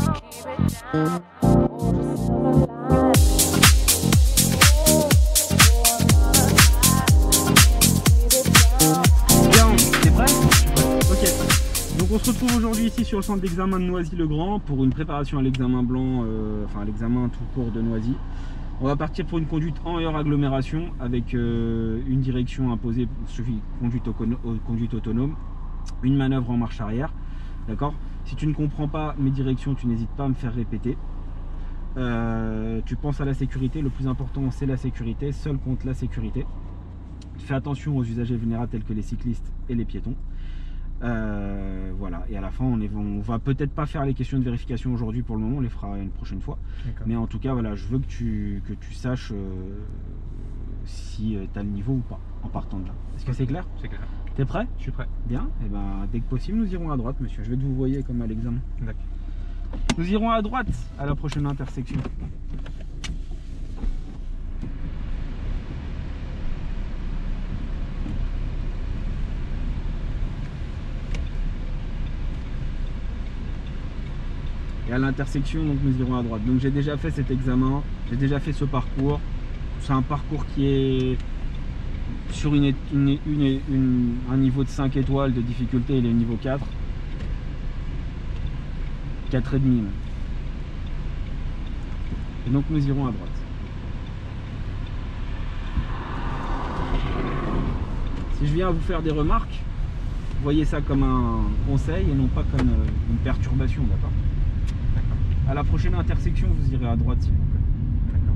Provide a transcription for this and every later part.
Bien, t'es prêt? Ok. Donc on se retrouve aujourd'hui ici sur le centre d'examen de Noisy-le-Grand pour une préparation à l'examen blanc, enfin à l'examen tout court de Noisy. On va partir pour une conduite en hors agglomération avec une direction imposée, conduite autonome, une manœuvre en marche arrière. D'accord? Si tu ne comprends pas mes directions, tu n'hésites pas à me faire répéter. Tu penses à la sécurité, le plus important c'est la sécurité, seul compte la sécurité. Fais attention aux usagers vulnérables tels que les cyclistes et les piétons. Voilà, et à la fin on va peut-être pas faire les questions de vérification aujourd'hui pour le moment, on les fera une prochaine fois. Mais en tout cas voilà, je veux que tu saches si tu as le niveau ou pas en partant de là. Est-ce que c'est clair? C'est clair. T'es prêt? Je suis prêt. Bien, et ben dès que possible nous irons à droite, monsieur. Je vais te vous voyer comme à l'examen. D'accord. Nous irons à droite à la prochaine intersection. Et à l'intersection, donc nous irons à droite. Donc j'ai déjà fait cet examen, j'ai déjà fait ce parcours. C'est un parcours qui est sur un niveau de 5 étoiles de difficulté, il est niveau 4. 4,5 même. Et donc nous irons à droite. Si je viens à vous faire des remarques, voyez ça comme un conseil et non pas comme une perturbation, d'accord? À la prochaine intersection, vous irez à droite s'il vous plaît. D'accord.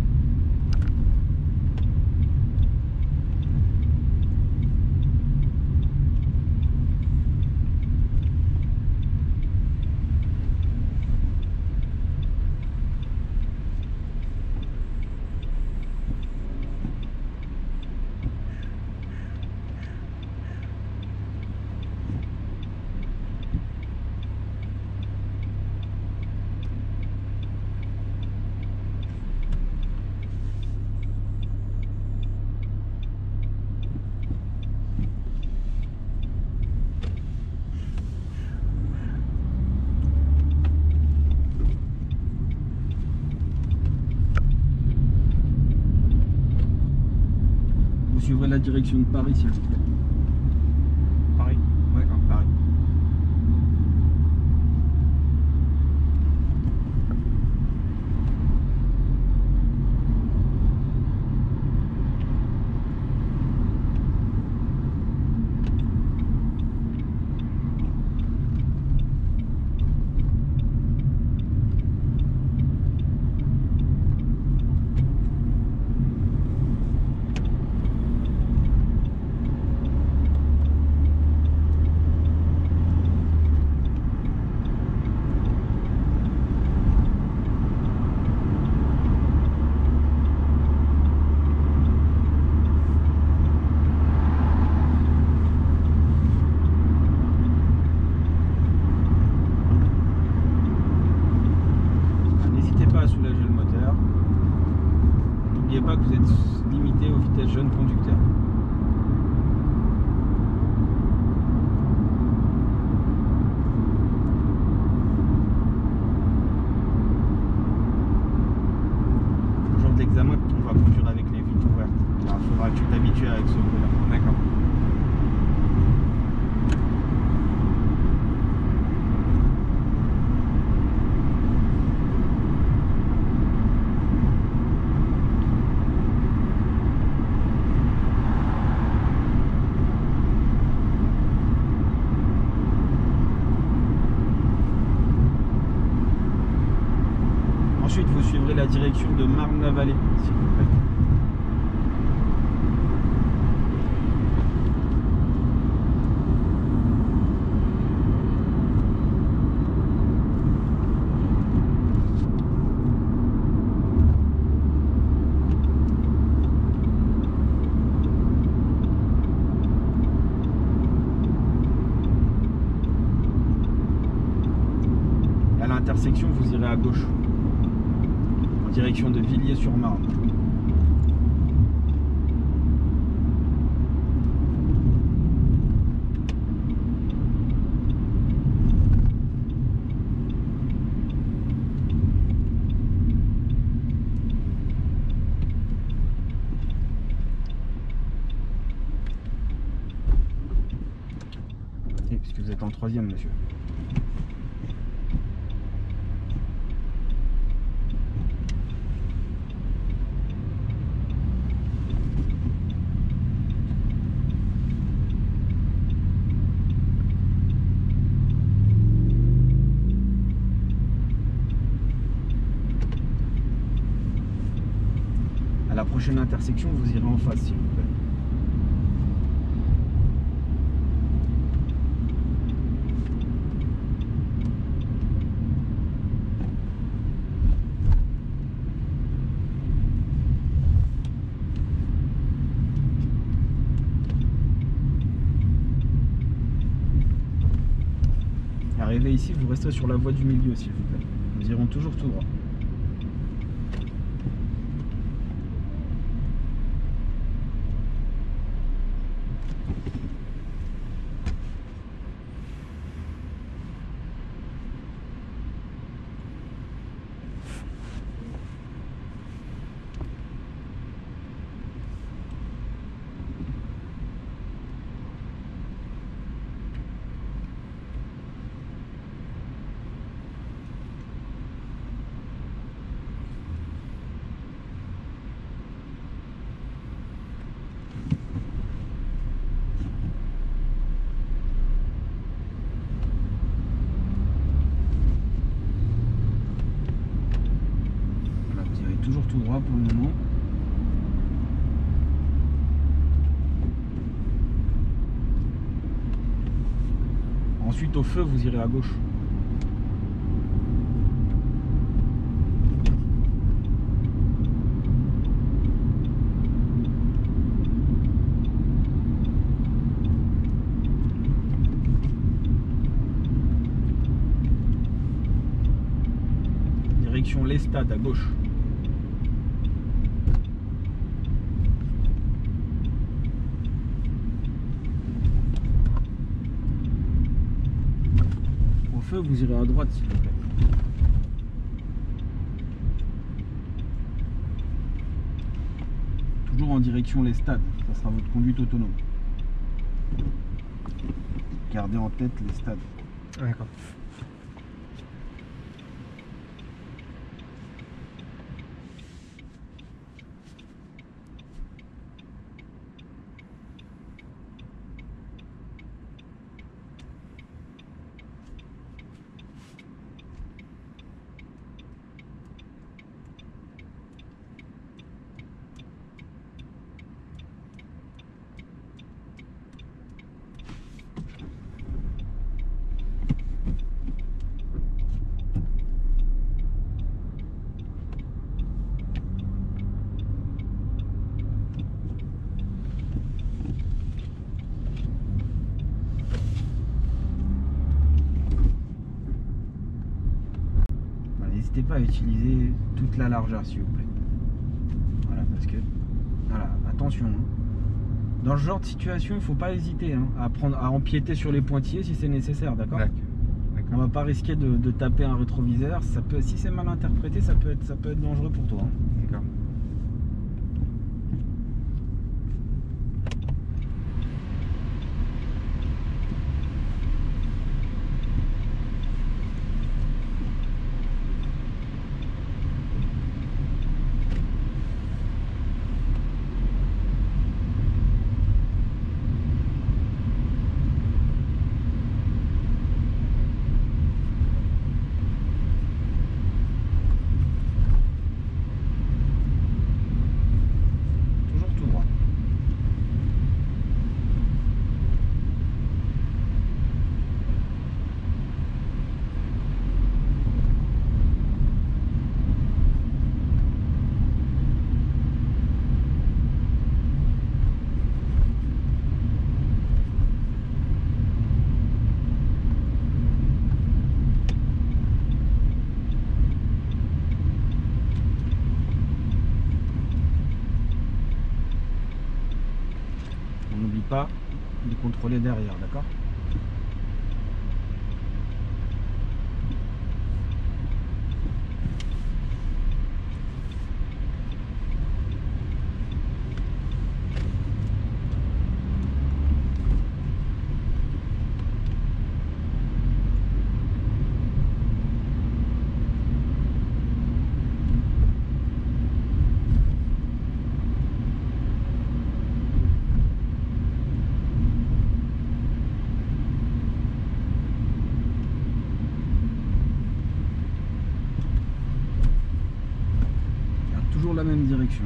Vous suivrez la direction de Paris s'il vous plaît. Pareil. Ouais, Paris. N'hésitez pas à soulager le moteur. N'oubliez pas que vous êtes limité aux vitesses jeunes conducteurs. Le jour de l'examen, on va conduire avec les vitres ouvertes. Il faudra que tu t'habitues avec ce bruit-là. D'accord. Ensuite, vous suivrez la direction de Marne-la-Vallée, s'il vous plaît. À l'intersection, vous irez à gauche, en direction de Villiers-sur-Marne. troisième, monsieur. À la prochaine intersection, vous irez en face, s'il vous plaît. Arrivé ici, vous restez sur la voie du milieu, s'il vous plaît. Nous irons toujours tout droit. Toujours tout droit pour le moment. Ensuite au feu vous irez à gauche. Direction les stades à gauche. Vous irez à droite, s'il vous plaît. Toujours en direction les stades, ça sera votre conduite autonome. Gardez en tête les stades. D'accord. N'hésitez pas à utiliser toute la largeur, s'il vous plaît. Voilà, parce que voilà, attention, hein. Dans ce genre de situation, il ne faut pas hésiter, hein, à empiéter sur les pointillés si c'est nécessaire, d'accord? On va pas risquer de taper un rétroviseur. Ça peut, si c'est mal interprété, ça peut être dangereux pour toi, hein. D'accord. Pas de contrôler derrière, d'accord? toujours la même direction.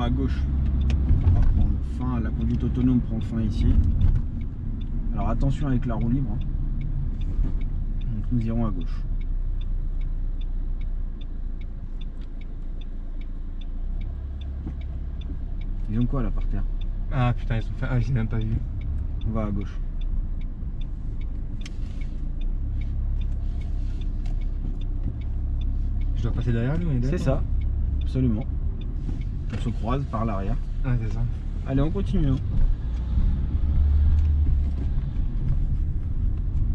À gauche, on va prendre fin, la conduite autonome prend fin ici. Alors attention avec la roue libre, hein. Donc nous irons à gauche. Ils ont quoi là par terre? Ah putain, ils ont fait. Ah, j'ai même pas vu. On va à gauche. Je dois passer derrière lui, on est d'accord? C'est ça, absolument. On se croise par l'arrière. Ah, c'est ça. Allez, on continue. Hein.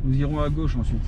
Nous irons à gauche ensuite.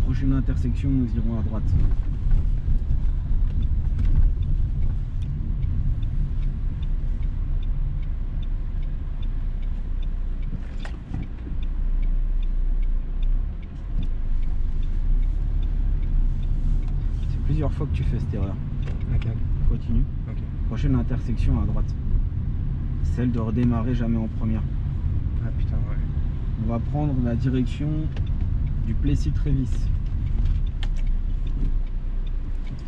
Prochaine intersection, nous irons à droite. C'est plusieurs fois que tu fais cette erreur. Okay. Continue. Okay. Prochaine intersection à droite. Celle de redémarrer jamais en première. Ah putain, ouais. On va prendre la direction du Plessis-Trévis.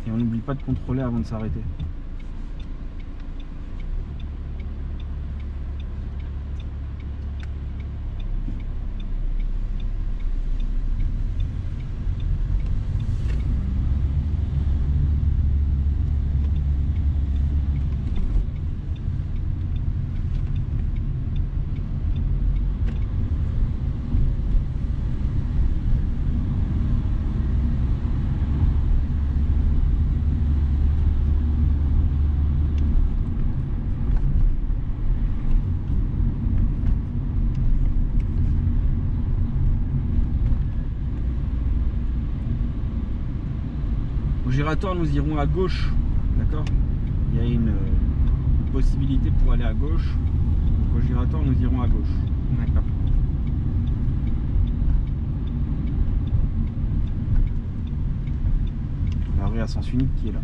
Et on n'oublie pas de contrôler avant de s'arrêter. Au giratoire, nous irons à gauche, d'accord? Il y a une possibilité pour aller à gauche. Donc, au giratoire, nous irons à gauche. D'accord. La rue à sens unique qui est là.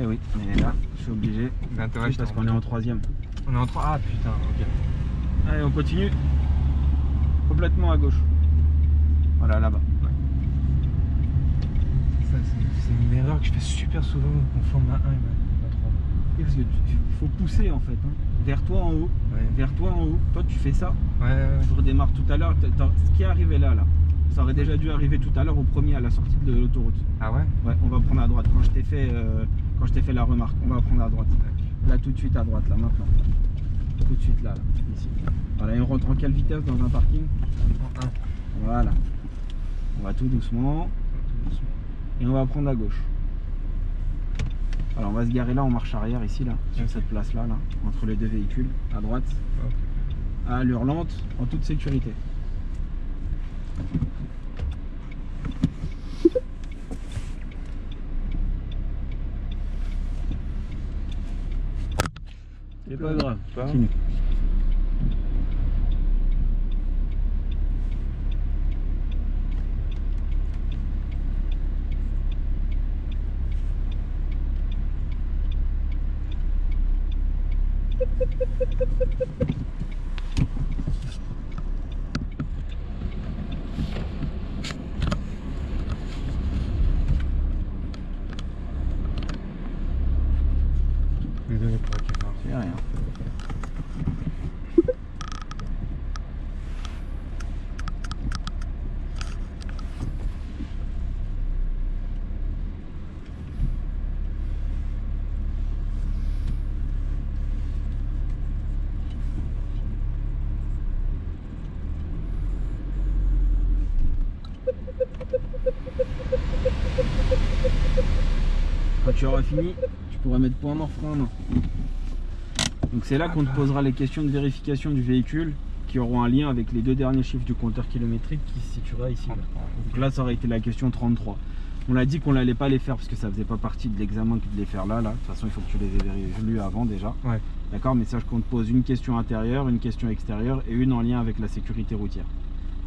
Eh oui, mais là, je suis obligé. D'intérêt, parce qu'on est en troisième. On est en 3. Ah putain, ok. Allez, on continue. Complètement à gauche. Voilà, là-bas. Ouais. C'est une erreur que je fais super souvent, confondre la 1 et la 3. Oui, parce que faut pousser en fait. Hein. Vers toi en haut. Ouais. Vers toi en haut. Toi, tu fais ça. Ouais. Tu redémarres tout à l'heure. Ce qui est arrivé là, ça aurait déjà dû arriver tout à l'heure au premier à la sortie de l'autoroute. Ah ouais? Ouais, on va prendre à droite. Quand je t'ai fait la remarque, on va prendre à droite. Là, tout de suite à droite, là, maintenant. Tout de suite là, ici. Voilà, et on rentre en quelle vitesse dans un parking? En 1. Voilà. On va tout doucement. Et on va prendre à gauche. Alors on va se garer là en marche arrière ici là, sur cette place là, entre les deux véhicules, à droite, à allure lente, en toute sécurité. C'est pas grave. Continue. Désolé pour l'équipement. C'est rien. Quand tu auras fini, tu pourras mettre point mort frein à main. Donc c'est là qu'on te posera les questions de vérification du véhicule qui auront un lien avec les deux derniers chiffres du compteur kilométrique qui se situera ici. Là. Donc là ça aurait été la question 33. On l'a dit qu'on n'allait pas les faire parce que ça faisait pas partie de l'examen de les faire là. De toute façon il faut que tu les aies lus avant déjà. Ouais. D'accord, mais sache qu'on te pose une question intérieure, une question extérieure et une en lien avec la sécurité routière.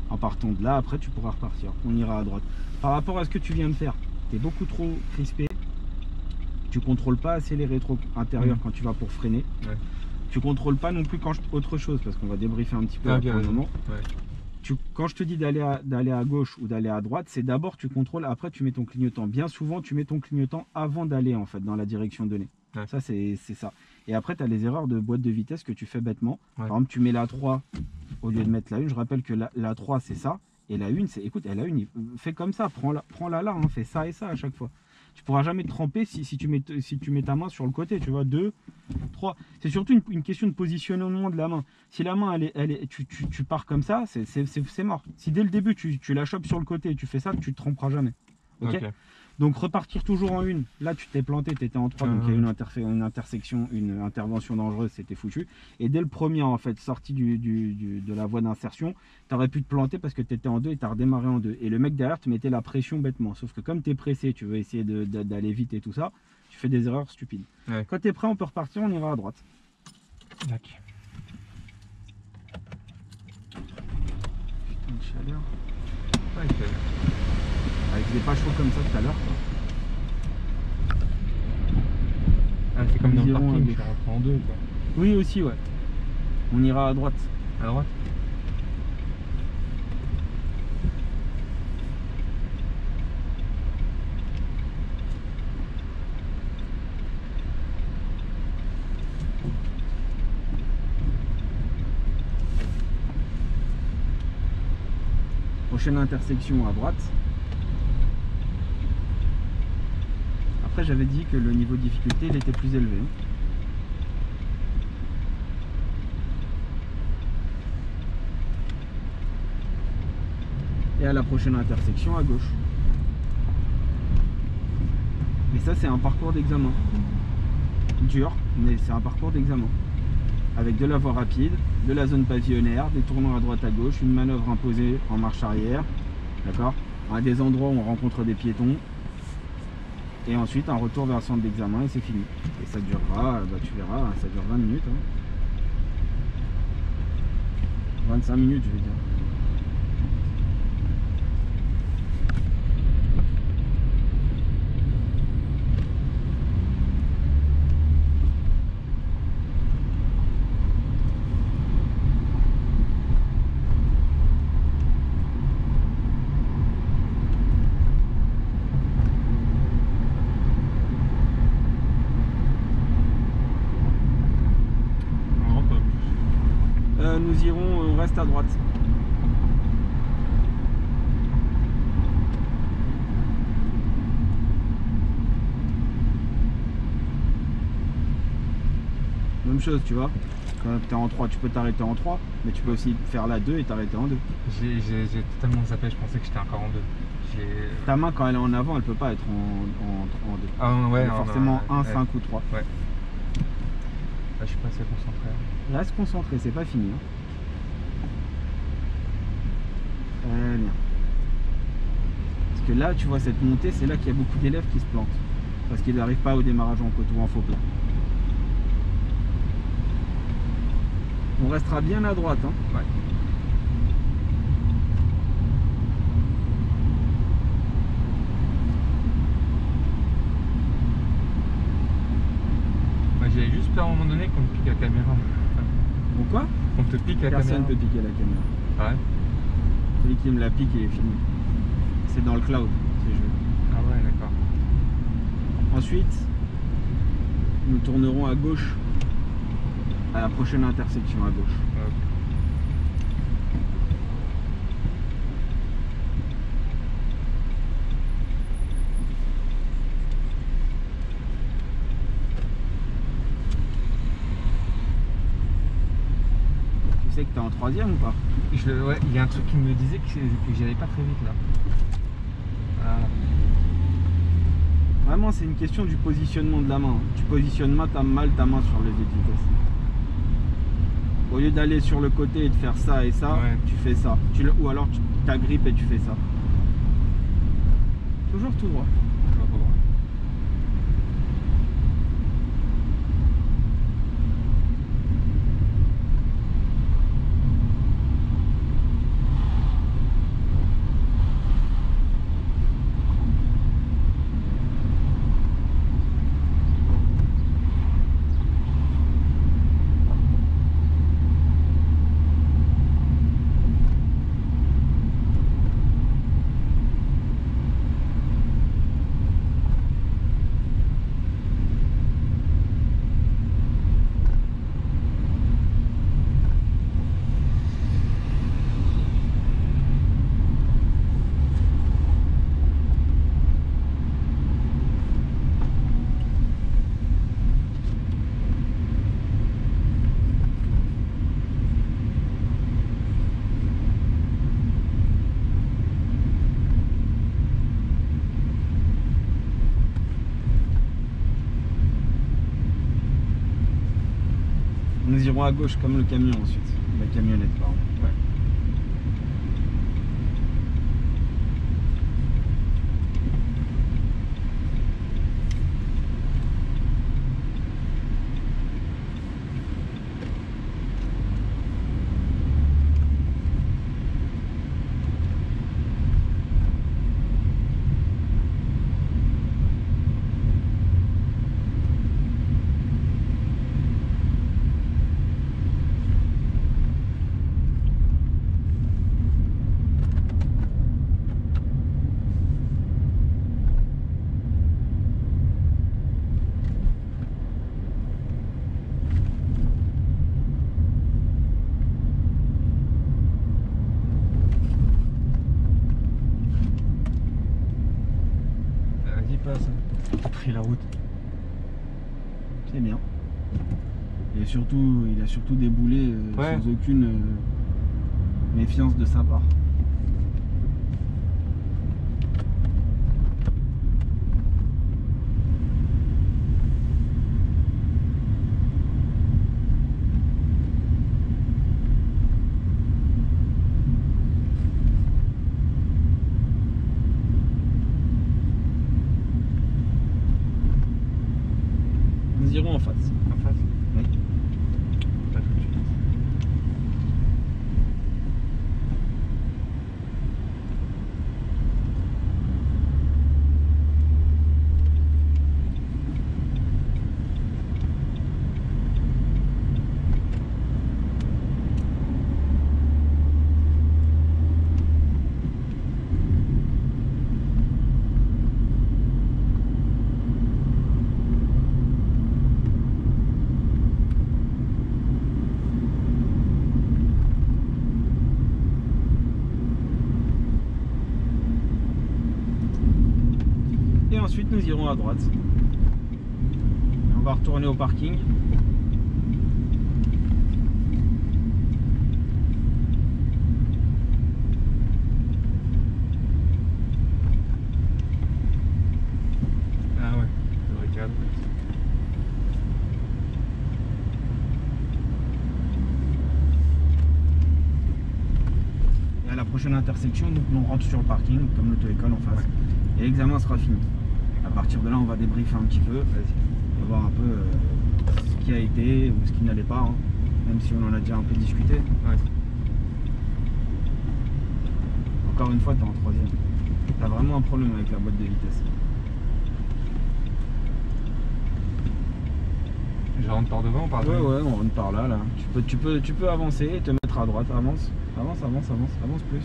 En partant de là, après tu pourras repartir. On ira à droite. Par rapport à ce que tu viens de faire, tu es beaucoup trop crispé. Tu contrôles pas assez les rétros intérieurs quand tu vas pour freiner. Ouais. Tu contrôles pas non plus quand autre chose parce qu'on va débriefer un petit peu pour le moment. Ouais. Quand je te dis d'aller à gauche ou d'aller à droite, c'est d'abord tu contrôles, après tu mets ton clignotant. Bien souvent, tu mets ton clignotant avant d'aller en fait dans la direction donnée. Ouais. Ça, c'est ça. Et après, tu as les erreurs de boîte de vitesse que tu fais bêtement. Ouais. Par exemple, tu mets la 3 au lieu de mettre la 1. Je rappelle que la 3, c'est ça. Et la 1, c'est écoute, la 1, fais comme ça, prends-la là, hein, fais ça et ça à chaque fois. Tu pourras jamais te tremper si tu mets ta main sur le côté, tu vois, 2, 3. C'est surtout une question de positionnement de la main. Si la main, tu pars comme ça, c'est mort. Si dès le début, tu la chopes sur le côté et tu fais ça, tu te tromperas jamais. Okay. Donc repartir toujours en 1. Là, tu t'es planté, tu étais en 3, donc il y a une intersection, une intervention dangereuse, c'était foutu. Et dès le premier, en fait, sorti de la voie d'insertion, tu aurais pu te planter parce que tu étais en 2 et tu as redémarré en 2. Et le mec derrière te mettait la pression bêtement. Sauf que comme tu es pressé, tu veux essayer d'aller vite et tout ça, tu fais des erreurs stupides. Ouais. Quand tu es prêt, on peut repartir, on ira à droite. D'accord. Putain de chaleur. Ouais, avec des pas chauds comme ça tout à l'heure. Ah, c'est comme dans le parking, je suis rentré en 2 quoi. Oui aussi ouais. On ira à droite. À droite. Prochaine intersection à droite. Après j'avais dit que le niveau de difficulté il était plus élevé. Et à la prochaine intersection à gauche. Mais ça c'est un parcours d'examen. Dur, mais c'est un parcours d'examen. Avec de la voie rapide, de la zone pavillonnaire, des tournants à droite à gauche, une manœuvre imposée en marche arrière. D'accord. À des endroits où on rencontre des piétons. Et ensuite un retour vers le centre d'examen et c'est fini. Et ça durera, bah, tu verras, ça dure 20 minutes. Hein. 25 minutes je vais dire. Nous irons, reste à droite. Même chose, tu vois. Quand tu es en 3, tu peux t'arrêter en 3, mais tu peux aussi faire la 2 et t'arrêter en 2. J'ai totalement zappé, je pensais que j'étais encore en 2. Ta main, quand elle est en avant, elle peut pas être en 2. Ah ouais, forcément 1, 5 ou 3. Ouais. Là, je suis pas assez concentré. Reste concentré, c'est pas fini. Hein. Très bien. Parce que là, tu vois, cette montée, c'est là qu'il y a beaucoup d'élèves qui se plantent. Parce qu'ils n'arrivent pas au démarrage en côte ou en faux plat. On restera bien à droite. Hein. Ouais. J'avais juste peur à un moment donné qu'on te pique la caméra. Pourquoi? Qu'on te pique la caméra. Personne ne peut piquer la caméra. Ah ouais? Celui qui me la pique, il est fini. C'est dans le cloud, ces jeux. Ah ouais, d'accord. Ensuite, nous tournerons à gauche à la prochaine intersection à gauche. Okay. Tu sais que tu es en 3e ou pas? Ouais, il y a un truc qui me disait que j'allais pas très vite là. Ah. Vraiment, c'est une question du positionnement de la main. Tu positionnes mal ta main sur le levier de vitesse. Au lieu d'aller sur le côté et de faire ça et ça, ouais. Tu fais ça. Ou alors tu t'agrippes et tu fais ça. Toujours tout droit. Toujours tout droit. Nous irons à gauche comme le camion ensuite. La camionnette, pardon. Ouais. J'ai pris la route. C'est bien. Et surtout, il a surtout déboulé sans aucune méfiance de sa part. Nous irons en face. En face? Oui. Pas tout de suite. Ensuite nous irons à droite. Et on va retourner au parking la prochaine intersection, donc on rentre sur le parking, comme l'auto-école en face. Et l'examen sera fini. À partir de là, on va débriefer un petit peu, et voir un peu ce qui a été ou ce qui n'allait pas, hein, même si on en a déjà un peu discuté. Ouais. Encore une fois, tu es en troisième. Tu as vraiment un problème avec la boîte de vitesse. Je rentre par devant ou par derrière? Ouais, on rentre par là, là. Tu peux avancer et te mettre à droite. Avance plus.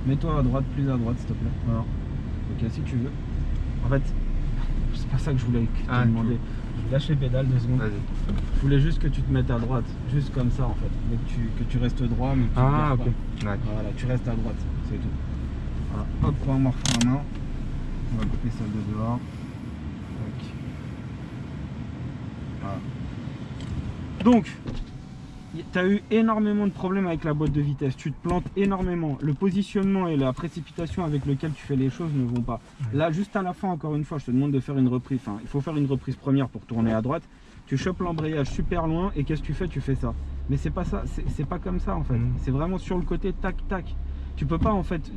Mets-toi à droite, plus à droite, s'il te plaît. Voilà. Ok, si tu veux. En fait, c'est pas ça que je voulais te demander. Lâche les pédales 2 secondes. Je voulais juste que tu te mettes à droite. Juste comme ça, en fait. Mais que tu restes droit, mais que tu te ok. pas. Voilà, tu restes à droite. C'est tout. Voilà. Hop, point mort frein à main. On va couper celle de dehors. Ok. Voilà. Donc, tu as eu énormément de problèmes avec la boîte de vitesse. Tu te plantes énormément. Le positionnement et la précipitation avec lequel tu fais les choses ne vont pas. Là, juste à la fin, encore une fois, je te demande de faire une reprise. Enfin, il faut faire une reprise première pour tourner à droite. Tu chopes l'embrayage super loin et qu'est-ce que tu fais? Tu fais ça. Mais c'est pas ça. C'est pas comme ça en fait. C'est vraiment sur le côté, tac, tac. Tu peux pas en fait,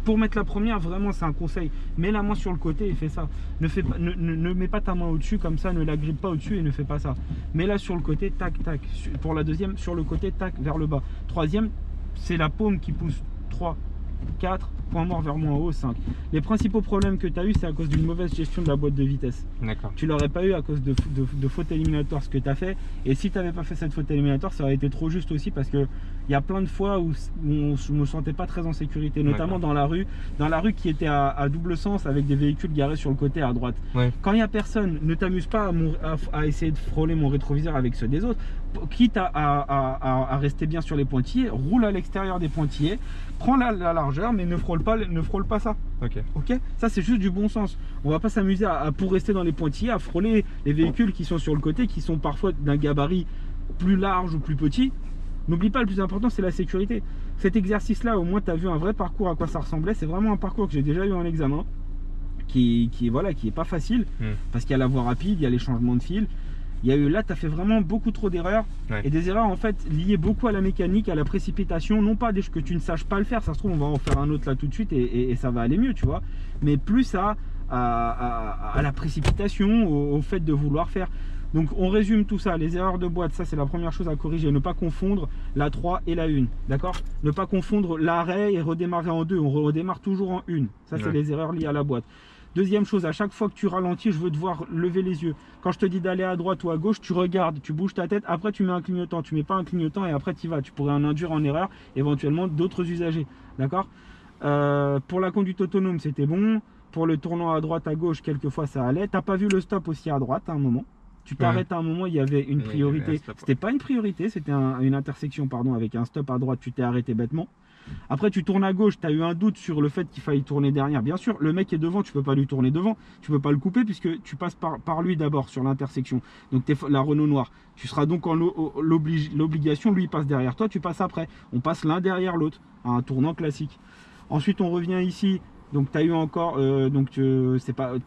pour mettre la première, vraiment c'est un conseil, mets la main sur le côté et fais ça. Ne mets pas ta main au-dessus comme ça, ne la grippe pas au-dessus et ne fais pas ça. Mets-la sur le côté, tac, tac. Pour la deuxième, sur le côté, tac, vers le bas. Troisième, c'est la paume qui pousse. 3, 4, point mort vers moi en haut, 5. Les principaux problèmes que tu as eu, c'est à cause d'une mauvaise gestion de la boîte de vitesse. D'accord. Tu l'aurais pas eu à cause de faute éliminatoire, ce que tu as fait. Et si tu n'avais pas fait cette faute éliminatoire, ça aurait été trop juste aussi parce que il y a plein de fois où je me sentais pas très en sécurité, notamment dans la rue qui était à double sens avec des véhicules garés sur le côté à droite. Ouais. Quand il n'y a personne, ne t'amuse pas à essayer de frôler mon rétroviseur avec ceux des autres. Quitte à rester bien sur les pointillés, roule à l'extérieur des pointillés, prends la largeur, mais ne frôle pas ça. Ok. Ça c'est juste du bon sens. On va pas s'amuser pour rester dans les pointillés à frôler les véhicules qui sont sur le côté, qui sont parfois d'un gabarit plus large ou plus petit. N'oublie pas, le plus important c'est la sécurité. Cet exercice là, au moins tu as vu un vrai parcours à quoi ça ressemblait. C'est vraiment un parcours que j'ai déjà eu en examen qui est pas facile parce qu'il y a la voie rapide, il y a les changements de fil. Il y a eu là, tu as fait vraiment beaucoup trop d'erreurs et des erreurs en fait liées beaucoup à la mécanique, à la précipitation, non pas que tu ne saches pas le faire, ça se trouve on va en faire un autre là tout de suite et ça va aller mieux, tu vois, mais plus à la précipitation, au fait de vouloir faire. Donc on résume tout ça, les erreurs de boîte, ça c'est la première chose à corriger, ne pas confondre la 3 et la 1, d'accord? Ne pas confondre l'arrêt et redémarrer en 2, on redémarre toujours en 1, ça c'est les erreurs liées à la boîte. Deuxième chose, à chaque fois que tu ralentis, je veux te voir lever les yeux. Quand je te dis d'aller à droite ou à gauche, tu regardes, tu bouges ta tête, après tu mets un clignotant, tu mets pas un clignotant et après tu y vas. Tu pourrais en induire en erreur éventuellement d'autres usagers, d'accord? Pour la conduite autonome, c'était bon. Pour le tournant à droite, à gauche, quelquefois ça allait. T'as pas vu le stop aussi à droite à un moment? Tu t'arrêtes à un moment, il y avait une priorité. C'était pas une priorité, c'était une intersection, pardon, avec un stop à droite, tu t'es arrêté bêtement. Après tu tournes à gauche, tu as eu un doute sur le fait qu'il faille tourner derrière. Bien sûr, le mec est devant, tu peux pas lui tourner devant, tu peux pas le couper puisque tu passes par lui d'abord sur l'intersection. Donc tu es la Renault noire. Tu seras donc en l'obligation, lui il passe derrière toi, tu passes après. On passe l'un derrière l'autre, à un tournant classique. Ensuite on revient ici. Donc tu as eu encore, tu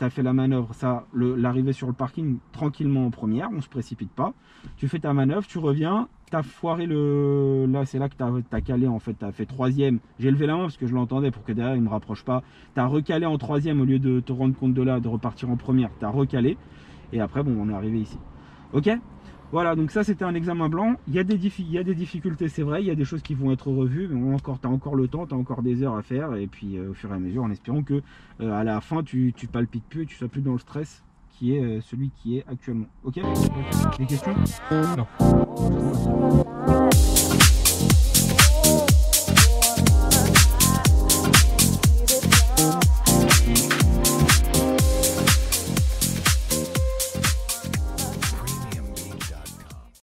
as fait la manœuvre, ça, l'arrivée sur le parking tranquillement en première, on se précipite pas. Tu fais ta manœuvre, tu reviens, tu as foiré là c'est là que tu as calé en fait, tu as fait troisième. J'ai levé la main parce que je l'entendais pour que derrière il ne me rapproche pas. Tu as recalé en troisième au lieu de te rendre compte de là, de repartir en première, tu as recalé. Et après bon, on est arrivé ici. Ok? Voilà, donc ça c'était un examen blanc. Il y a des difficultés, c'est vrai, il y a des choses qui vont être revues, mais tu as encore le temps, tu as encore des heures à faire, et puis au fur et à mesure, en espérant que à la fin tu palpites plus et tu sois plus dans le stress qui est celui qui est actuellement. Ok? Des questions? Non.